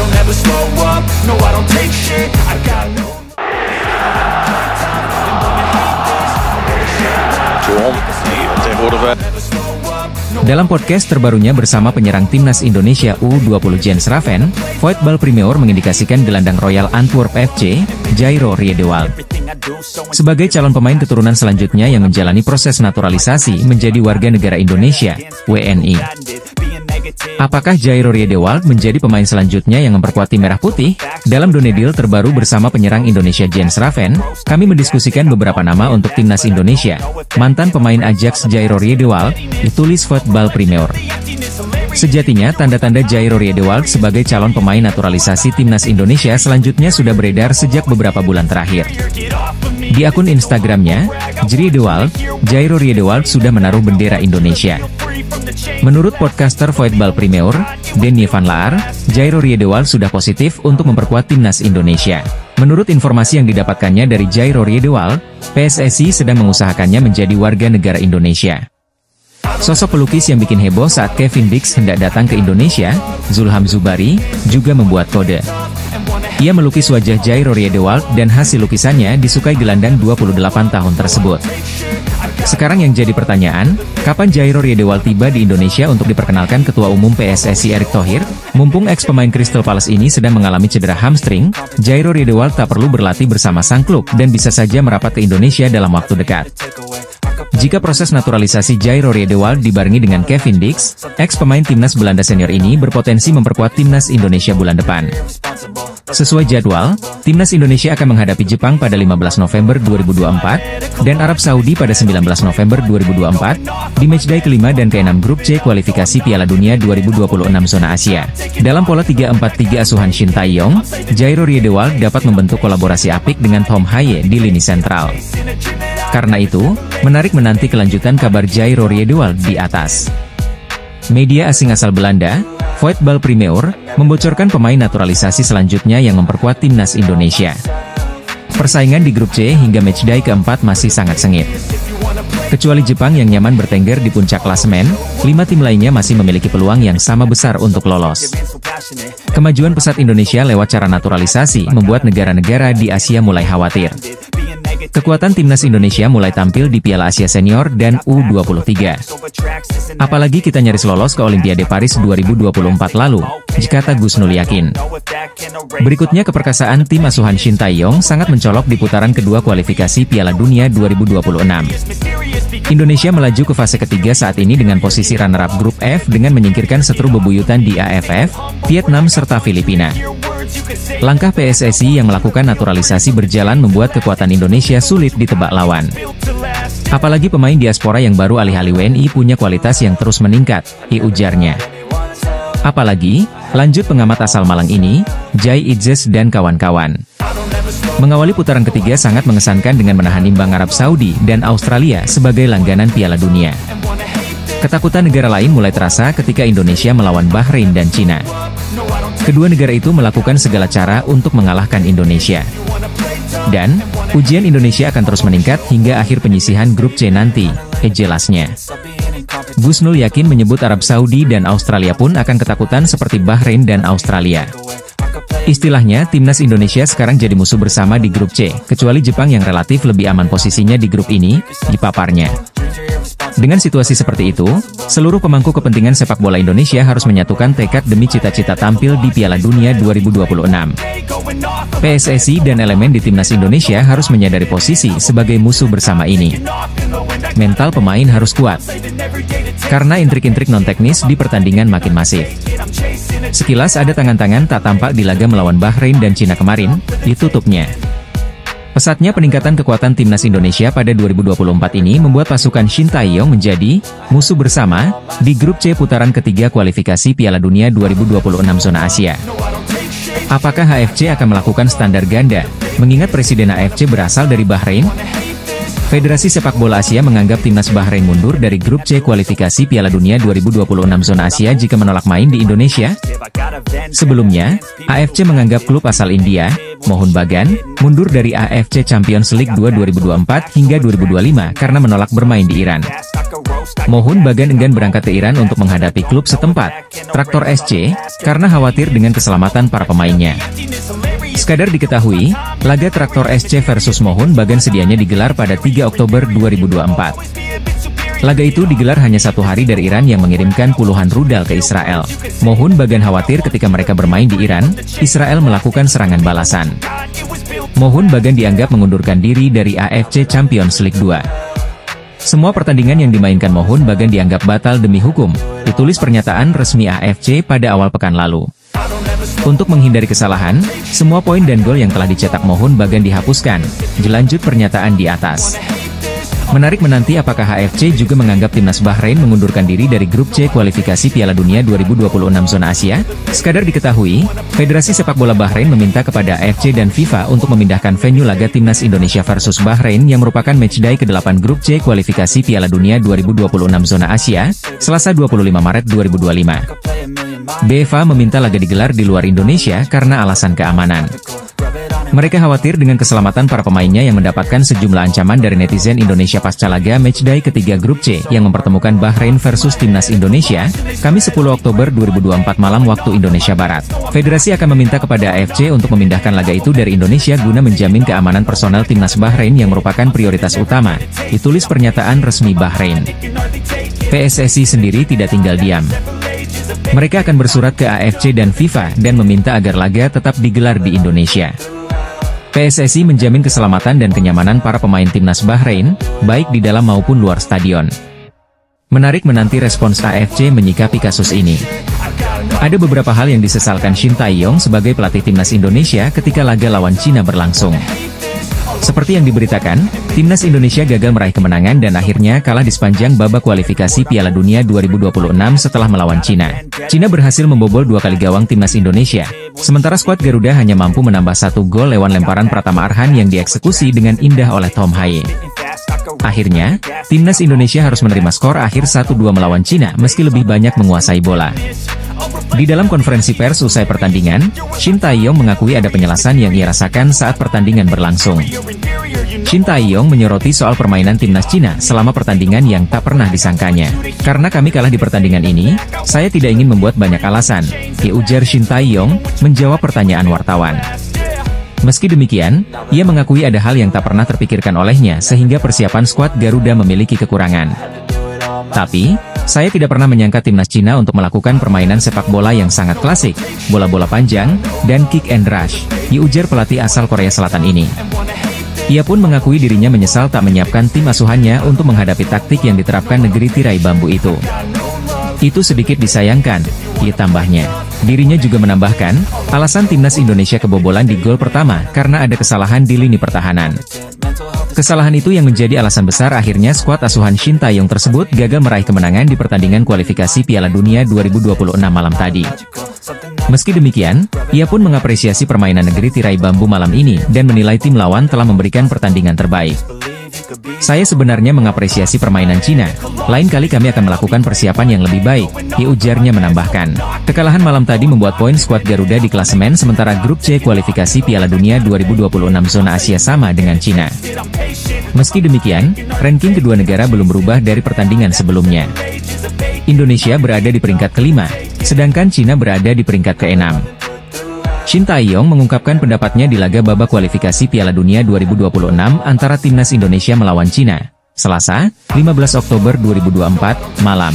don't ever slow up, no I don't take shit, I got no. Dalam podcast terbarunya bersama penyerang timnas Indonesia U20 Jens Raven, Voetbal Primeur mengindikasikan gelandang Royal Antwerp FC, Jairo Riedewald, sebagai calon pemain keturunan selanjutnya yang menjalani proses naturalisasi menjadi warga negara Indonesia, WNI. Apakah Jairo Riedewald menjadi pemain selanjutnya yang memperkuat tim merah putih? Dalam Donedil terbaru bersama penyerang Indonesia Jens Raven, kami mendiskusikan beberapa nama untuk timnas Indonesia. Mantan pemain Ajax Jairo Riedewald, ditulis Voetbal Primeur. Sejatinya, tanda-tanda Jairo Riedewald sebagai calon pemain naturalisasi timnas Indonesia selanjutnya sudah beredar sejak beberapa bulan terakhir. Di akun Instagramnya, Jairo Riedewald sudah menaruh bendera Indonesia. Menurut podcaster Voetbal Primeur, Denny van Laar, Jairo Riedewald sudah positif untuk memperkuat timnas Indonesia. Menurut informasi yang didapatkannya dari Jairo Riedewald, PSSI sedang mengusahakannya menjadi warga negara Indonesia. Sosok pelukis yang bikin heboh saat Kevin Dix hendak datang ke Indonesia, Zulham Zubari, juga membuat kode. Ia melukis wajah Jairo Riedewald dan hasil lukisannya disukai gelandang 28 tahun tersebut. Sekarang yang jadi pertanyaan, kapan Jairo Riedewald tiba di Indonesia untuk diperkenalkan Ketua Umum PSSI Erick Thohir? Mumpung ex-pemain Crystal Palace ini sedang mengalami cedera hamstring, Jairo Riedewald tak perlu berlatih bersama sang klub dan bisa saja merapat ke Indonesia dalam waktu dekat. Jika proses naturalisasi Jairo Riedewald dibarengi dengan Kevin Dix, ex-pemain timnas Belanda senior ini berpotensi memperkuat timnas Indonesia bulan depan. Sesuai jadwal, timnas Indonesia akan menghadapi Jepang pada 15 November 2024, dan Arab Saudi pada 19 November 2024, di matchday kelima dan ke-6 grup C kualifikasi Piala Dunia 2026 zona Asia. Dalam pola 3-4-3 asuhan Shin Tae-yong, Jairo Riedewald dapat membentuk kolaborasi apik dengan Tom Haye di lini sentral. Karena itu, menarik menanti kelanjutan kabar Jairo Riedewald di atas. Media asing asal Belanda, Voetbal Primeur, membocorkan pemain naturalisasi selanjutnya yang memperkuat timnas Indonesia. Persaingan di grup C hingga matchday keempat masih sangat sengit. Kecuali Jepang yang nyaman bertengger di puncak klasemen, 5 tim lainnya masih memiliki peluang yang sama besar untuk lolos. Kemajuan pesat Indonesia lewat cara naturalisasi membuat negara-negara di Asia mulai khawatir. Kekuatan timnas Indonesia mulai tampil di Piala Asia Senior dan U23. Apalagi kita nyaris lolos ke Olimpiade Paris 2024 lalu, kata Gusnul Yakin. Berikutnya keperkasaan tim asuhan Shin Tae-yong sangat mencolok di putaran kedua kualifikasi Piala Dunia 2026. Indonesia melaju ke fase ketiga saat ini dengan posisi runner-up grup F dengan menyingkirkan setru bebuyutan di AFF, Vietnam serta Filipina. Langkah PSSI yang melakukan naturalisasi berjalan membuat kekuatan Indonesia sulit ditebak lawan. Apalagi pemain diaspora yang baru alih-alih WNI punya kualitas yang terus meningkat, ujarnya. Apalagi, lanjut pengamat asal Malang ini, Jai Idzes dan kawan-kawan. Mengawali putaran ketiga sangat mengesankan dengan menahan imbang Arab Saudi dan Australia sebagai langganan Piala Dunia. Ketakutan negara lain mulai terasa ketika Indonesia melawan Bahrain dan Cina. Kedua negara itu melakukan segala cara untuk mengalahkan Indonesia. Dan, ujian Indonesia akan terus meningkat hingga akhir penyisihan grup C nanti, jelasnya. Gusnul Yakin menyebut Arab Saudi dan Australia pun akan ketakutan seperti Bahrain dan Australia. Istilahnya, timnas Indonesia sekarang jadi musuh bersama di grup C, kecuali Jepang yang relatif lebih aman posisinya di grup ini, dipaparnya. Dengan situasi seperti itu, seluruh pemangku kepentingan sepak bola Indonesia harus menyatukan tekad demi cita-cita tampil di Piala Dunia 2026. PSSI dan elemen di timnas Indonesia harus menyadari posisi sebagai musuh bersama ini. Mental pemain harus kuat, karena intrik-intrik non-teknis di pertandingan makin masif. Sekilas ada tangan-tangan tak tampak di laga melawan Bahrain dan Cina kemarin, ditutupnya. Pesatnya peningkatan kekuatan timnas Indonesia pada 2024 ini membuat pasukan Shin Tae-yong menjadi musuh bersama di grup C putaran ketiga kualifikasi Piala Dunia 2026 zona Asia. Apakah AFC akan melakukan standar ganda, mengingat Presiden AFC berasal dari Bahrain? Federasi Sepak Bola Asia menganggap timnas Bahrain mundur dari grup C kualifikasi Piala Dunia 2026 zona Asia jika menolak main di Indonesia. Sebelumnya, AFC menganggap klub asal India, Mohun Bagan, mundur dari AFC Champions League 2024 hingga 2025 karena menolak bermain di Iran. Mohun Bagan enggan berangkat ke Iran untuk menghadapi klub setempat, Traktor SC, karena khawatir dengan keselamatan para pemainnya. Sekadar diketahui, laga Traktor SC versus Mohun Bagan sedianya digelar pada 3 Oktober 2024. Laga itu digelar hanya 1 hari dari Iran yang mengirimkan puluhan rudal ke Israel. Mohun Bagan khawatir ketika mereka bermain di Iran, Israel melakukan serangan balasan. Mohun Bagan dianggap mengundurkan diri dari AFC Champions League 2. Semua pertandingan yang dimainkan Mohun Bagan dianggap batal demi hukum, ditulis pernyataan resmi AFC pada awal pekan lalu. Untuk menghindari kesalahan, semua poin dan gol yang telah dicetak Mohun Bagan dihapuskan, dilanjut pernyataan di atas. Menarik menanti apakah AFC juga menganggap timnas Bahrain mengundurkan diri dari grup C kualifikasi Piala Dunia 2026 zona Asia. Sekadar diketahui, Federasi Sepak Bola Bahrain meminta kepada AFC dan FIFA untuk memindahkan venue laga timnas Indonesia versus Bahrain yang merupakan matchday ke-8 grup C kualifikasi Piala Dunia 2026 zona Asia, Selasa 25 Maret 2025. BFA meminta laga digelar di luar Indonesia karena alasan keamanan. Mereka khawatir dengan keselamatan para pemainnya yang mendapatkan sejumlah ancaman dari netizen Indonesia pasca laga matchday ketiga grup C yang mempertemukan Bahrain versus timnas Indonesia, Kamis 10 Oktober 2024 malam waktu Indonesia Barat. Federasi akan meminta kepada AFC untuk memindahkan laga itu dari Indonesia guna menjamin keamanan personel timnas Bahrain yang merupakan prioritas utama, ditulis pernyataan resmi Bahrain. PSSI sendiri tidak tinggal diam. Mereka akan bersurat ke AFC dan FIFA dan meminta agar laga tetap digelar di Indonesia. PSSI menjamin keselamatan dan kenyamanan para pemain timnas Bahrain, baik di dalam maupun luar stadion. Menarik menanti respons AFC menyikapi kasus ini. Ada beberapa hal yang disesalkan Shin Tae-yong sebagai pelatih timnas Indonesia ketika laga lawan Cina berlangsung. Seperti yang diberitakan, timnas Indonesia gagal meraih kemenangan dan akhirnya kalah di sepanjang babak kualifikasi Piala Dunia 2026 setelah melawan Cina. Cina berhasil membobol 2 kali gawang timnas Indonesia, sementara skuad Garuda hanya mampu menambah 1 gol lewat lemparan Pratama Arhan yang dieksekusi dengan indah oleh Tom Haye. Akhirnya, timnas Indonesia harus menerima skor akhir 1-2 melawan Cina meski lebih banyak menguasai bola. Di dalam konferensi pers usai pertandingan, Shin Tae-yong mengakui ada penyelesaian yang ia rasakan saat pertandingan berlangsung. Shin Tae-yong menyoroti soal permainan timnas Cina selama pertandingan yang tak pernah disangkanya. Karena kami kalah di pertandingan ini, saya tidak ingin membuat banyak alasan, ujar Shin Tae-yong, menjawab pertanyaan wartawan. Meski demikian, ia mengakui ada hal yang tak pernah terpikirkan olehnya sehingga persiapan skuad Garuda memiliki kekurangan. Tapi, saya tidak pernah menyangka timnas Cina untuk melakukan permainan sepak bola yang sangat klasik, bola-bola panjang, dan kick and rush, ujar pelatih asal Korea Selatan ini. Ia pun mengakui dirinya menyesal tak menyiapkan tim asuhannya untuk menghadapi taktik yang diterapkan negeri tirai bambu itu. Itu sedikit disayangkan, tambahnya. Dirinya juga menambahkan, alasan timnas Indonesia kebobolan di gol pertama karena ada kesalahan di lini pertahanan. Kesalahan itu yang menjadi alasan besar akhirnya skuad asuhan Shin Tae-yong tersebut gagal meraih kemenangan di pertandingan kualifikasi Piala Dunia 2026 malam tadi. Meski demikian, ia pun mengapresiasi permainan negeri tirai bambu malam ini dan menilai tim lawan telah memberikan pertandingan terbaik. Saya sebenarnya mengapresiasi permainan Cina, lain kali kami akan melakukan persiapan yang lebih baik, ujarnya menambahkan. Kekalahan malam tadi membuat poin skuad Garuda di klasemen sementara grup C kualifikasi Piala Dunia 2026 zona Asia sama dengan Cina. Meski demikian, ranking kedua negara belum berubah dari pertandingan sebelumnya. Indonesia berada di peringkat kelima, sedangkan Cina berada di peringkat keenam. Shin Tae-yong mengungkapkan pendapatnya di laga babak kualifikasi Piala Dunia 2026 antara timnas Indonesia melawan Cina, Selasa, 15 Oktober 2024, malam.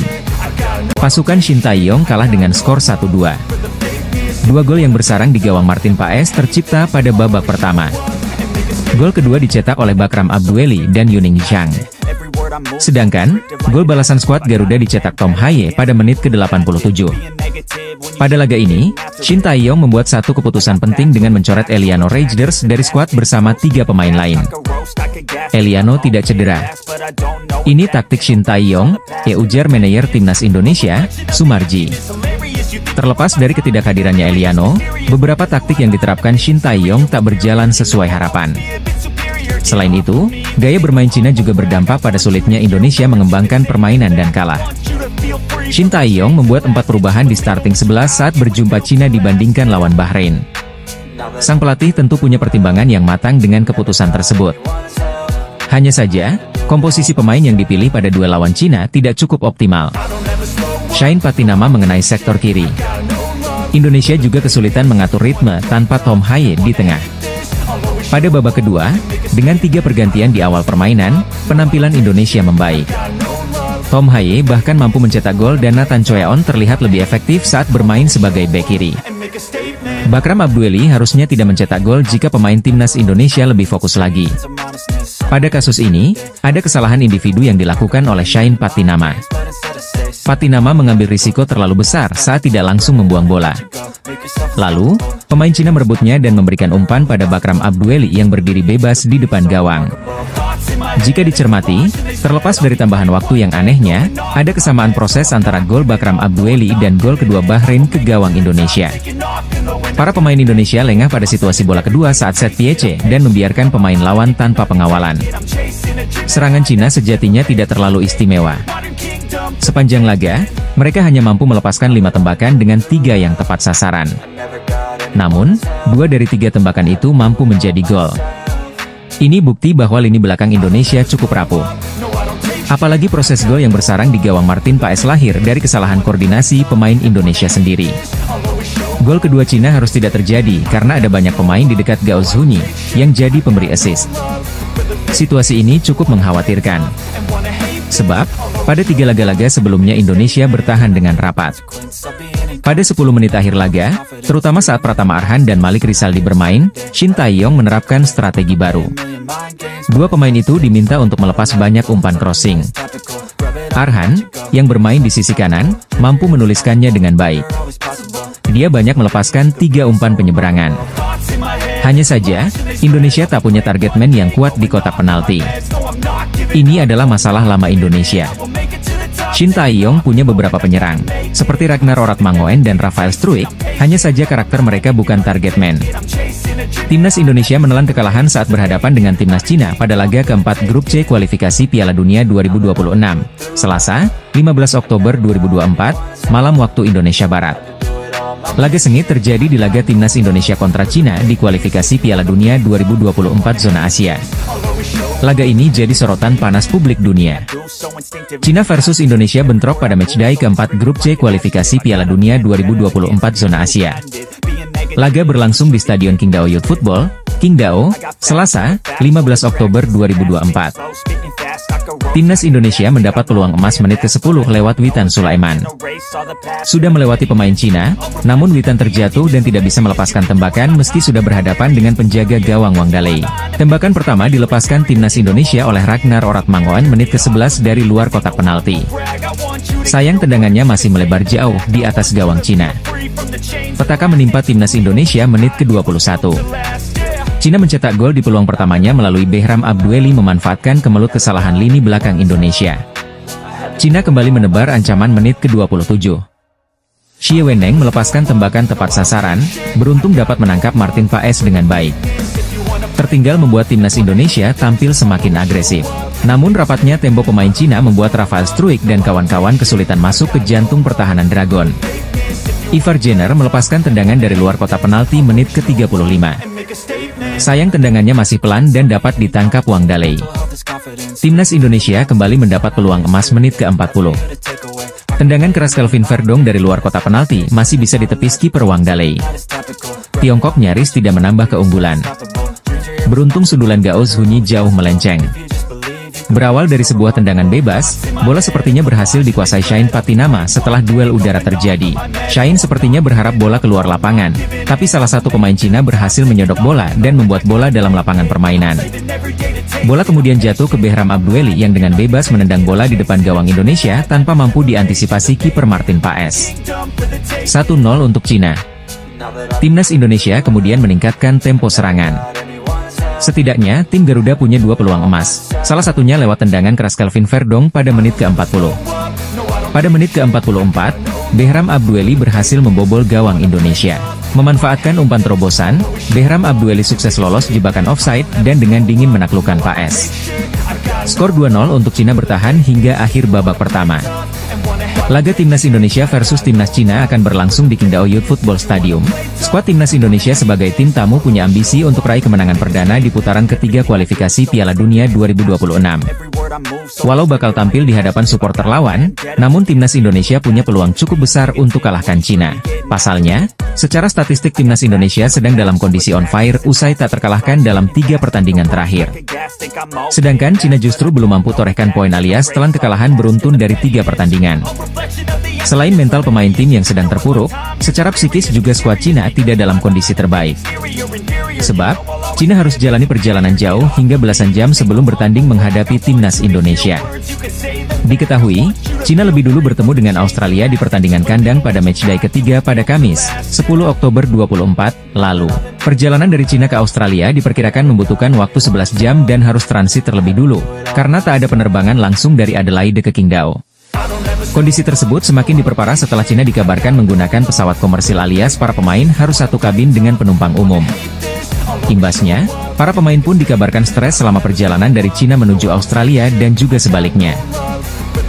Pasukan Shin Tae-yong kalah dengan skor 1-2. 2 gol yang bersarang di gawang Martin Paes tercipta pada babak pertama. Gol kedua dicetak oleh Bakram Abdueli dan Yuning Zhang. Sedangkan, gol balasan skuad Garuda dicetak Tom Haye pada menit ke-87. Pada laga ini, Shin Tae-yong membuat satu keputusan penting dengan mencoret Eliano Reijnders dari skuad bersama 3 pemain lain. Eliano tidak cedera. Ini taktik Shin Tae-yong, ujar manajer timnas Indonesia, Sumarji. Terlepas dari ketidakhadirannya Eliano, beberapa taktik yang diterapkan Shin Tae-yong tak berjalan sesuai harapan. Selain itu, gaya bermain Cina juga berdampak pada sulitnya Indonesia mengembangkan permainan dan kalah. Shin Tae-yong membuat 4 perubahan di starting 11 saat berjumpa Cina dibandingkan lawan Bahrain. Sang pelatih tentu punya pertimbangan yang matang dengan keputusan tersebut. Hanya saja, komposisi pemain yang dipilih pada duel lawan Cina tidak cukup optimal. Shane Patinama mengenai sektor kiri. Indonesia juga kesulitan mengatur ritme tanpa Tom Haye di tengah. Pada babak kedua, dengan 3 pergantian di awal permainan, penampilan Indonesia membaik. Tom Haye bahkan mampu mencetak gol dan Nathan Choeon terlihat lebih efektif saat bermain sebagai bek kiri. Bakram Abdueli harusnya tidak mencetak gol jika pemain timnas Indonesia lebih fokus lagi. Pada kasus ini, ada kesalahan individu yang dilakukan oleh Shane Patinama. Patinama mengambil risiko terlalu besar saat tidak langsung membuang bola. Lalu, pemain Cina merebutnya dan memberikan umpan pada Bakram Abdueli yang berdiri bebas di depan gawang. Jika dicermati, terlepas dari tambahan waktu yang anehnya, ada kesamaan proses antara gol Bakram Abdueli dan gol kedua Bahrain ke gawang Indonesia. Para pemain Indonesia lengah pada situasi bola kedua saat set piece dan membiarkan pemain lawan tanpa pengawalan. Serangan Cina sejatinya tidak terlalu istimewa. Sepanjang laga, mereka hanya mampu melepaskan 5 tembakan dengan 3 yang tepat sasaran. Namun, 2 dari 3 tembakan itu mampu menjadi gol. Ini bukti bahwa lini belakang Indonesia cukup rapuh. Apalagi proses gol yang bersarang di gawang Martin Paes lahir dari kesalahan koordinasi pemain Indonesia sendiri. Gol kedua Cina harus tidak terjadi karena ada banyak pemain di dekat Gao Zhunyi yang jadi pemberi assist. Situasi ini cukup mengkhawatirkan. Sebab, pada 3 laga-laga sebelumnya Indonesia bertahan dengan rapat. Pada 10 menit akhir laga, terutama saat Pratama Arhan dan Malik Rizaldi bermain, Shin Tae-yong menerapkan strategi baru. 2 pemain itu diminta untuk melepas banyak umpan crossing. Arhan, yang bermain di sisi kanan, mampu menuliskannya dengan baik. Dia banyak melepaskan 3 umpan penyeberangan. Hanya saja, Indonesia tak punya target man yang kuat di kotak penalti. Ini adalah masalah lama Indonesia. Shin Tae-yong punya beberapa penyerang, seperti Ragnar Oratmangoen dan Rafael Struijk, hanya saja karakter mereka bukan target man. Timnas Indonesia menelan kekalahan saat berhadapan dengan Timnas Cina pada laga keempat Grup C kualifikasi Piala Dunia 2026, Selasa, 15 Oktober 2024, malam waktu Indonesia Barat. Laga sengit terjadi di laga Timnas Indonesia kontra Cina di kualifikasi Piala Dunia 2024 zona Asia. Laga ini jadi sorotan panas publik dunia. Cina versus Indonesia bentrok pada matchday keempat Grup C kualifikasi Piala Dunia 2024 zona Asia. Laga berlangsung di Stadion Qingdao Youth Football, Qingdao, Selasa, 15 Oktober 2024. Timnas Indonesia mendapat peluang emas menit ke-10 lewat Witan Sulaiman. Sudah melewati pemain Cina, namun Witan terjatuh dan tidak bisa melepaskan tembakan meski sudah berhadapan dengan penjaga gawang Wang Dalei. Tembakan pertama dilepaskan Timnas Indonesia oleh Ragnar Oratmangoen menit ke-11 dari luar kotak penalti. Sayang tendangannya masih melebar jauh di atas gawang Cina. Petaka menimpa Timnas Indonesia menit ke-21. Cina mencetak gol di peluang pertamanya melalui Behram Abdueli memanfaatkan kemelut kesalahan lini belakang Indonesia. Cina kembali menebar ancaman menit ke-27. Xie Weneng melepaskan tembakan tepat sasaran, beruntung dapat menangkap Martin Paes dengan baik. Tertinggal membuat Timnas Indonesia tampil semakin agresif. Namun rapatnya tempo pemain Cina membuat Rafael Struijk dan kawan-kawan kesulitan masuk ke jantung pertahanan Dragon. Ivar Jenner melepaskan tendangan dari luar kotak penalti menit ke-35. Sayang tendangannya masih pelan dan dapat ditangkap Wang Dalei. Timnas Indonesia kembali mendapat peluang emas menit ke-40. Tendangan keras Kelvin Verdong dari luar kotak penalti masih bisa ditepis kiper Wang Dalei. Tiongkok nyaris tidak menambah keunggulan. Beruntung sundulan Gao Zhunyi jauh melenceng. Berawal dari sebuah tendangan bebas, bola sepertinya berhasil dikuasai Shane Patinama setelah duel udara terjadi. Shane sepertinya berharap bola keluar lapangan, tapi salah satu pemain Cina berhasil menyodok bola dan membuat bola dalam lapangan permainan. Bola kemudian jatuh ke Behram Abdueli yang dengan bebas menendang bola di depan gawang Indonesia tanpa mampu diantisipasi kiper Martin Paes. 1-0 untuk Cina. Timnas Indonesia kemudian meningkatkan tempo serangan. Setidaknya, tim Garuda punya 2 peluang emas, salah satunya lewat tendangan keras Kelvin Verdong pada menit ke-40. Pada menit ke-44, Behram Abdueli berhasil membobol gawang Indonesia. Memanfaatkan umpan terobosan, Behram Abdueli sukses lolos jebakan offside dan dengan dingin menaklukkan Paes. Skor 2-0 untuk Cina bertahan hingga akhir babak pertama. Laga Timnas Indonesia versus Timnas Cina akan berlangsung di Qingdao Youth Football Stadium. Skuad Timnas Indonesia sebagai tim tamu punya ambisi untuk raih kemenangan perdana di putaran ketiga kualifikasi Piala Dunia 2026. Walau bakal tampil di hadapan supporter lawan, namun timnas Indonesia punya peluang cukup besar untuk kalahkan Cina. Pasalnya, secara statistik timnas Indonesia sedang dalam kondisi on fire usai tak terkalahkan dalam 3 pertandingan terakhir. Sedangkan Cina justru belum mampu torehkan poin alias telan kekalahan beruntun dari 3 pertandingan. Selain mental pemain tim yang sedang terpuruk, secara psikis juga skuad Cina tidak dalam kondisi terbaik. Sebab, Cina harus jalani perjalanan jauh hingga belasan jam sebelum bertanding menghadapi timnas Indonesia. Diketahui, Cina lebih dulu bertemu dengan Australia di pertandingan kandang pada matchday ketiga pada Kamis, 10 Oktober 2024, lalu. Perjalanan dari Cina ke Australia diperkirakan membutuhkan waktu 11 jam dan harus transit terlebih dulu, karena tak ada penerbangan langsung dari Adelaide ke Qingdao. Kondisi tersebut semakin diperparah setelah Cina dikabarkan menggunakan pesawat komersil alias para pemain harus satu kabin dengan penumpang umum. Imbasnya, para pemain pun dikabarkan stres selama perjalanan dari Cina menuju Australia dan juga sebaliknya.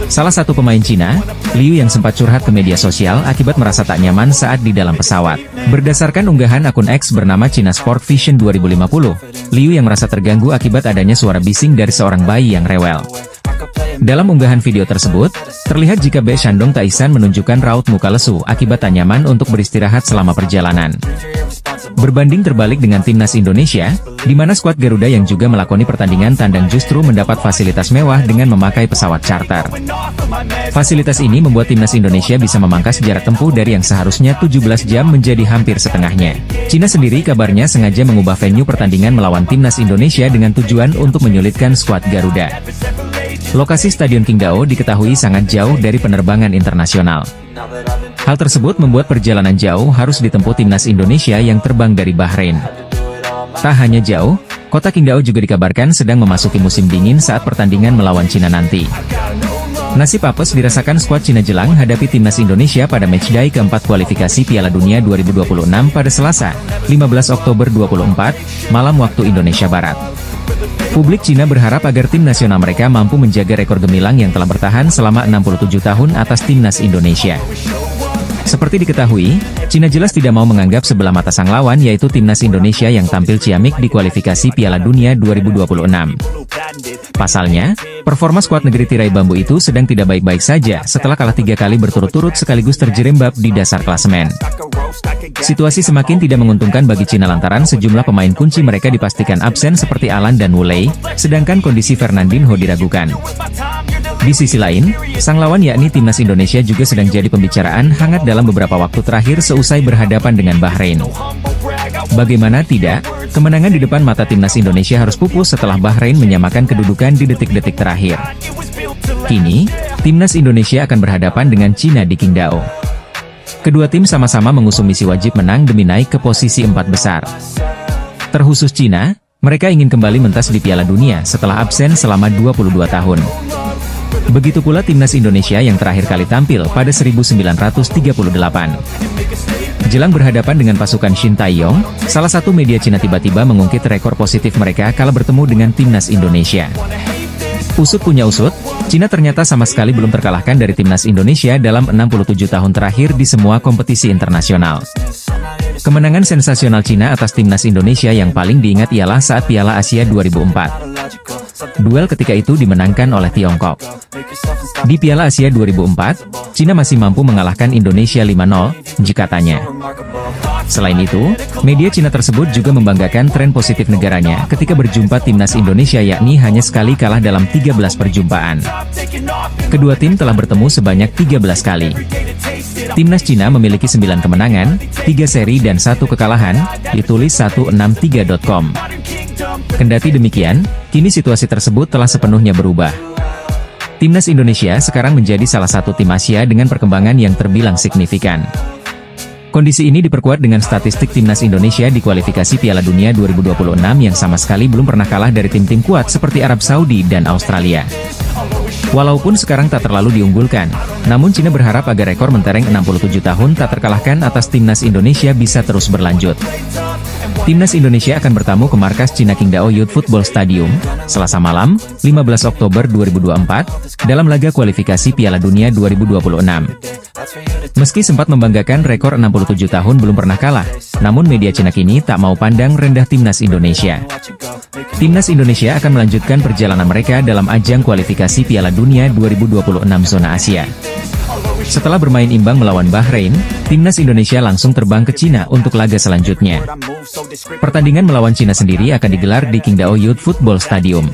Salah satu pemain Cina, Liu yang sempat curhat ke media sosial akibat merasa tak nyaman saat di dalam pesawat. Berdasarkan unggahan akun X bernama China Sport Vision 2050, Liu yang merasa terganggu akibat adanya suara bising dari seorang bayi yang rewel. Dalam unggahan video tersebut, terlihat jika Be Shandong Taisan menunjukkan raut muka lesu akibat tak nyaman untuk beristirahat selama perjalanan. Berbanding terbalik dengan timnas Indonesia, di mana skuad Garuda yang juga melakoni pertandingan tandang justru mendapat fasilitas mewah dengan memakai pesawat charter. Fasilitas ini membuat timnas Indonesia bisa memangkas jarak tempuh dari yang seharusnya 17 jam menjadi hampir setengahnya. Cina sendiri kabarnya sengaja mengubah venue pertandingan melawan timnas Indonesia dengan tujuan untuk menyulitkan skuad Garuda. Lokasi Stadion Qingdao diketahui sangat jauh dari penerbangan internasional. Hal tersebut membuat perjalanan jauh harus ditempuh timnas Indonesia yang terbang dari Bahrain. Tak hanya jauh, kota Qingdao juga dikabarkan sedang memasuki musim dingin saat pertandingan melawan Cina nanti. Nasib apes dirasakan skuad Cina jelang hadapi timnas Indonesia pada matchday keempat kualifikasi Piala Dunia 2026 pada Selasa, 15 Oktober 2024, malam waktu Indonesia Barat. Publik Cina berharap agar tim nasional mereka mampu menjaga rekor gemilang yang telah bertahan selama 67 tahun atas timnas Indonesia. Seperti diketahui, Cina jelas tidak mau menganggap sebelah mata sang lawan yaitu timnas Indonesia yang tampil ciamik di kualifikasi Piala Dunia 2026. Pasalnya, performa skuad negeri tirai bambu itu sedang tidak baik-baik saja setelah kalah 3 kali berturut-turut sekaligus terjerembab di dasar klasemen. Situasi semakin tidak menguntungkan bagi Cina lantaran sejumlah pemain kunci mereka dipastikan absen seperti Alan dan Wu Lei, sedangkan kondisi Fernandinho diragukan. Di sisi lain, sang lawan yakni timnas Indonesia juga sedang jadi pembicaraan hangat dalam beberapa waktu terakhir seusai berhadapan dengan Bahrain. Bagaimana tidak, kemenangan di depan mata timnas Indonesia harus pupus setelah Bahrain menyamakan kedudukan di detik-detik terakhir. Kini, timnas Indonesia akan berhadapan dengan Cina di Qingdao. Kedua tim sama-sama mengusung misi wajib menang demi naik ke posisi 4 besar. Terkhusus Cina, mereka ingin kembali mentas di Piala Dunia setelah absen selama 22 tahun. Begitu pula timnas Indonesia yang terakhir kali tampil pada 1938. Jelang berhadapan dengan pasukan Shin Tae-yong, salah satu media Cina tiba-tiba mengungkit rekor positif mereka kala bertemu dengan timnas Indonesia. Usut punya usut, Cina ternyata sama sekali belum terkalahkan dari timnas Indonesia dalam 67 tahun terakhir di semua kompetisi internasional. Kemenangan sensasional Cina atas timnas Indonesia yang paling diingat ialah saat Piala Asia 2004. Duel ketika itu dimenangkan oleh Tiongkok. Di Piala Asia 2004, Cina masih mampu mengalahkan Indonesia 5-0, jikatanya. Selain itu, media Cina tersebut juga membanggakan tren positif negaranya ketika berjumpa timnas Indonesia yakni hanya sekali kalah dalam 13 perjumpaan. Kedua tim telah bertemu sebanyak 13 kali. Timnas Cina memiliki 9 kemenangan, 3 seri dan 1 kekalahan, ditulis 163.com. Kendati demikian, kini situasi tersebut telah sepenuhnya berubah. Timnas Indonesia sekarang menjadi salah satu tim Asia dengan perkembangan yang terbilang signifikan. Kondisi ini diperkuat dengan statistik timnas Indonesia di kualifikasi Piala Dunia 2026 yang sama sekali belum pernah kalah dari tim-tim kuat seperti Arab Saudi dan Australia. Walaupun sekarang tak terlalu diunggulkan, namun Cina berharap agar rekor mentereng 67 tahun tak terkalahkan atas timnas Indonesia bisa terus berlanjut. Timnas Indonesia akan bertamu ke markas Cina Qingdao Youth Football Stadium, Selasa malam, 15 Oktober 2024, dalam laga kualifikasi Piala Dunia 2026. Meski sempat membanggakan rekor 67 tahun belum pernah kalah, namun media Cina kini tak mau pandang rendah Timnas Indonesia. Timnas Indonesia akan melanjutkan perjalanan mereka dalam ajang kualifikasi Piala Dunia 2026 zona Asia. Setelah bermain imbang melawan Bahrain, Timnas Indonesia langsung terbang ke Cina untuk laga selanjutnya. Pertandingan melawan Cina sendiri akan digelar di Qingdao Youth Football Stadium.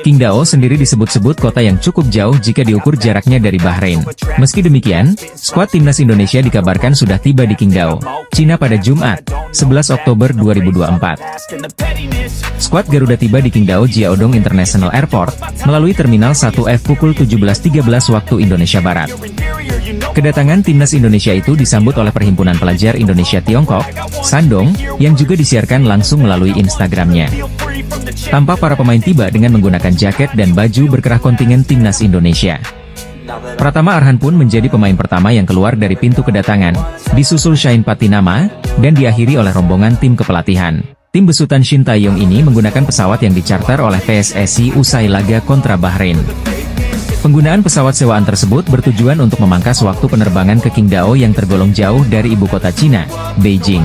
Qingdao sendiri disebut-sebut kota yang cukup jauh jika diukur jaraknya dari Bahrain. Meski demikian, skuad Timnas Indonesia dikabarkan sudah tiba di Qingdao, Cina pada Jumat, 11 Oktober 2024. Skuad Garuda tiba di Qingdao Jiaodong International Airport, melalui Terminal 1F pukul 17.13 waktu Indonesia Barat. Kedatangan Timnas Indonesia itu disambut oleh Perhimpunan Pelajar Indonesia Tiongkok, Shandong, yang juga disiarkan langsung melalui Instagramnya. Tampak para pemain tiba dengan menggunakan jaket dan baju berkerah kontingen Timnas Indonesia. Pratama Arhan pun menjadi pemain pertama yang keluar dari pintu kedatangan, disusul Shaheen Patinama, dan diakhiri oleh rombongan tim kepelatihan. Tim besutan Shin Tae-yong ini menggunakan pesawat yang dicarter oleh PSSI usai laga kontra Bahrain. Penggunaan pesawat sewaan tersebut bertujuan untuk memangkas waktu penerbangan ke Qingdao yang tergolong jauh dari ibu kota Cina, Beijing.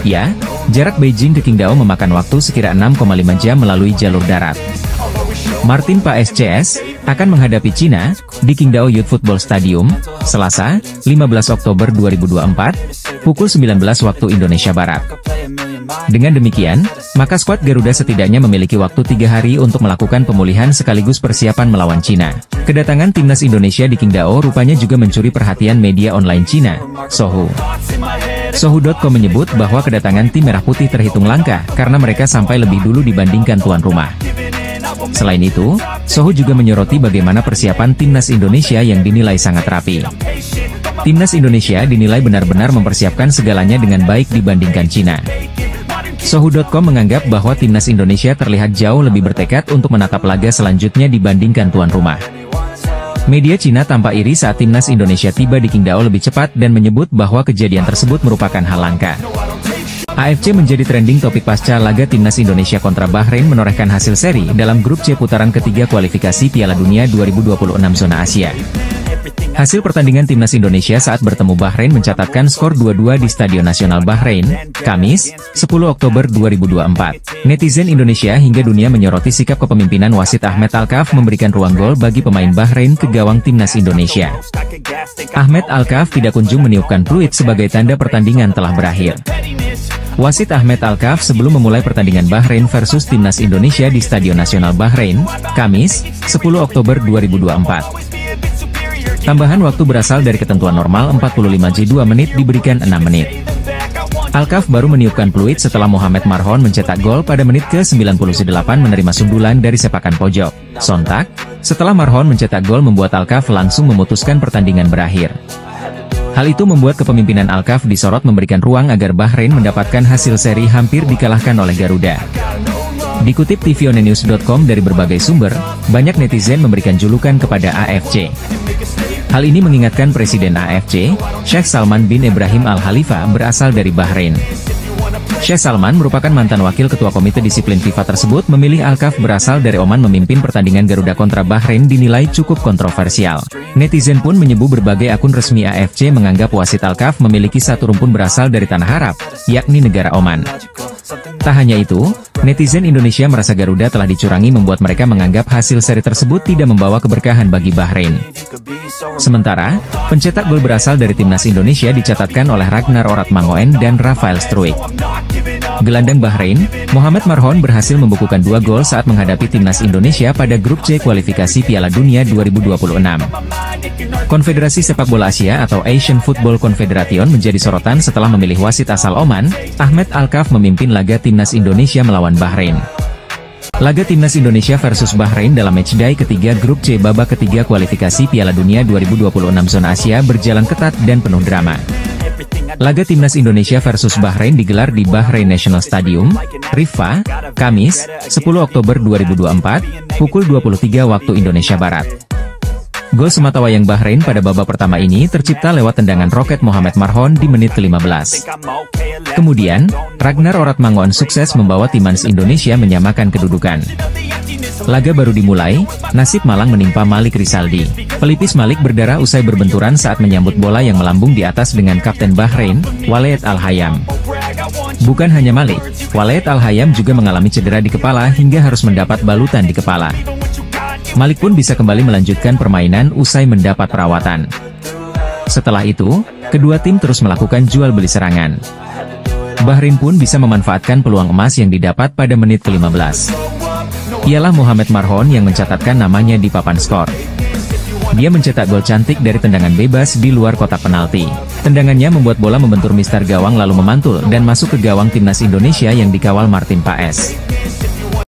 Ya, jarak Beijing ke Qingdao memakan waktu sekira 6,5 jam melalui jalur darat. Martin PSCS akan menghadapi Cina di Qingdao Youth Football Stadium, Selasa, 15 Oktober 2024, pukul 19 waktu Indonesia Barat. Dengan demikian, maka skuad Garuda setidaknya memiliki waktu 3 hari untuk melakukan pemulihan sekaligus persiapan melawan Cina. Kedatangan Timnas Indonesia di Qingdao rupanya juga mencuri perhatian media online Cina, Sohu. Sohu.com menyebut bahwa kedatangan tim Merah Putih terhitung langka karena mereka sampai lebih dulu dibandingkan tuan rumah. Selain itu, Sohu juga menyoroti bagaimana persiapan Timnas Indonesia yang dinilai sangat rapi. Timnas Indonesia dinilai benar-benar mempersiapkan segalanya dengan baik dibandingkan Cina. Sohu.com menganggap bahwa Timnas Indonesia terlihat jauh lebih bertekad untuk menatap laga selanjutnya dibandingkan tuan rumah. Media Cina tampak iri saat Timnas Indonesia tiba di Qingdao lebih cepat dan menyebut bahwa kejadian tersebut merupakan hal langka. AFC menjadi trending topik pasca laga Timnas Indonesia kontra Bahrain menorehkan hasil seri dalam grup C putaran ketiga kualifikasi Piala Dunia 2026 zona Asia. Hasil pertandingan Timnas Indonesia saat bertemu Bahrain mencatatkan skor 2-2 di Stadion Nasional Bahrain, Kamis, 10 Oktober 2024. Netizen Indonesia hingga dunia menyoroti sikap kepemimpinan wasit Ahmed Alkaf memberikan ruang gol bagi pemain Bahrain ke gawang Timnas Indonesia. Ahmed Alkaf tidak kunjung meniupkan peluit sebagai tanda pertandingan telah berakhir. Wasit Ahmed Alkaf sebelum memulai pertandingan Bahrain versus Timnas Indonesia di Stadion Nasional Bahrain, Kamis, 10 Oktober 2024. Tambahan waktu berasal dari ketentuan normal 45J2 menit diberikan 6 menit. Alkaf baru meniupkan peluit setelah Mohamed Marhon mencetak gol pada menit ke-98 menerima sundulan dari sepakan pojok. Sontak, setelah Marhon mencetak gol membuat Alkaf langsung memutuskan pertandingan berakhir. Hal itu membuat kepemimpinan Alkaf disorot memberikan ruang agar Bahrain mendapatkan hasil seri hampir dikalahkan oleh Garuda. Dikutip tvonnews.com dari berbagai sumber, banyak netizen memberikan julukan kepada AFC. Hal ini mengingatkan Presiden AFC, Sheikh Salman bin Ibrahim Al Khalifa berasal dari Bahrain. Sheikh Salman merupakan mantan wakil ketua komite disiplin FIFA tersebut memilih Alkaf berasal dari Oman memimpin pertandingan Garuda kontra Bahrain dinilai cukup kontroversial. Netizen pun menyebut berbagai akun resmi AFC menganggap wasit Alkaf memiliki satu rumpun berasal dari tanah Arab, yakni negara Oman. Tak hanya itu, netizen Indonesia merasa Garuda telah dicurangi membuat mereka menganggap hasil seri tersebut tidak membawa keberkahan bagi Bahrain. Sementara, pencetak gol berasal dari Timnas Indonesia dicatatkan oleh Ragnar Oratmangoen dan Rafael Struijk. Gelandang Bahrain, Mohamed Marhon berhasil membukukan 2 gol saat menghadapi Timnas Indonesia pada grup C kualifikasi Piala Dunia 2026. Konfederasi Sepak Bola Asia atau Asian Football Confederation menjadi sorotan setelah memilih wasit asal Oman, Ahmed Alkaf memimpin laga Timnas Indonesia melawan Bahrain. Laga Timnas Indonesia versus Bahrain dalam matchday ketiga grup C babak ketiga kualifikasi Piala Dunia 2026 zona Asia berjalan ketat dan penuh drama. Laga Timnas Indonesia versus Bahrain digelar di Bahrain National Stadium, Riffa, Kamis, 10 Oktober 2024, pukul 23 waktu Indonesia Barat. Gol sematawayang Bahrain pada babak pertama ini tercipta lewat tendangan roket Mohamed Marhon di menit ke-15. Kemudian, Ragnar Oratmangun sukses membawa timnas Indonesia menyamakan kedudukan. Laga baru dimulai, nasib malang menimpa Malik Rizaldi. Pelipis Malik berdarah usai berbenturan saat menyambut bola yang melambung di atas dengan kapten Bahrain, Waleed Al-Hayam. Bukan hanya Malik, Waleed Al-Hayam juga mengalami cedera di kepala hingga harus mendapat balutan di kepala. Malik pun bisa kembali melanjutkan permainan usai mendapat perawatan. Setelah itu, kedua tim terus melakukan jual beli serangan. Bahrain pun bisa memanfaatkan peluang emas yang didapat pada menit ke-15. Ialah Mohamed Marhon yang mencatatkan namanya di papan skor. Dia mencetak gol cantik dari tendangan bebas di luar kotak penalti. Tendangannya membuat bola membentur mistar gawang lalu memantul dan masuk ke gawang timnas Indonesia yang dikawal Martin Paes.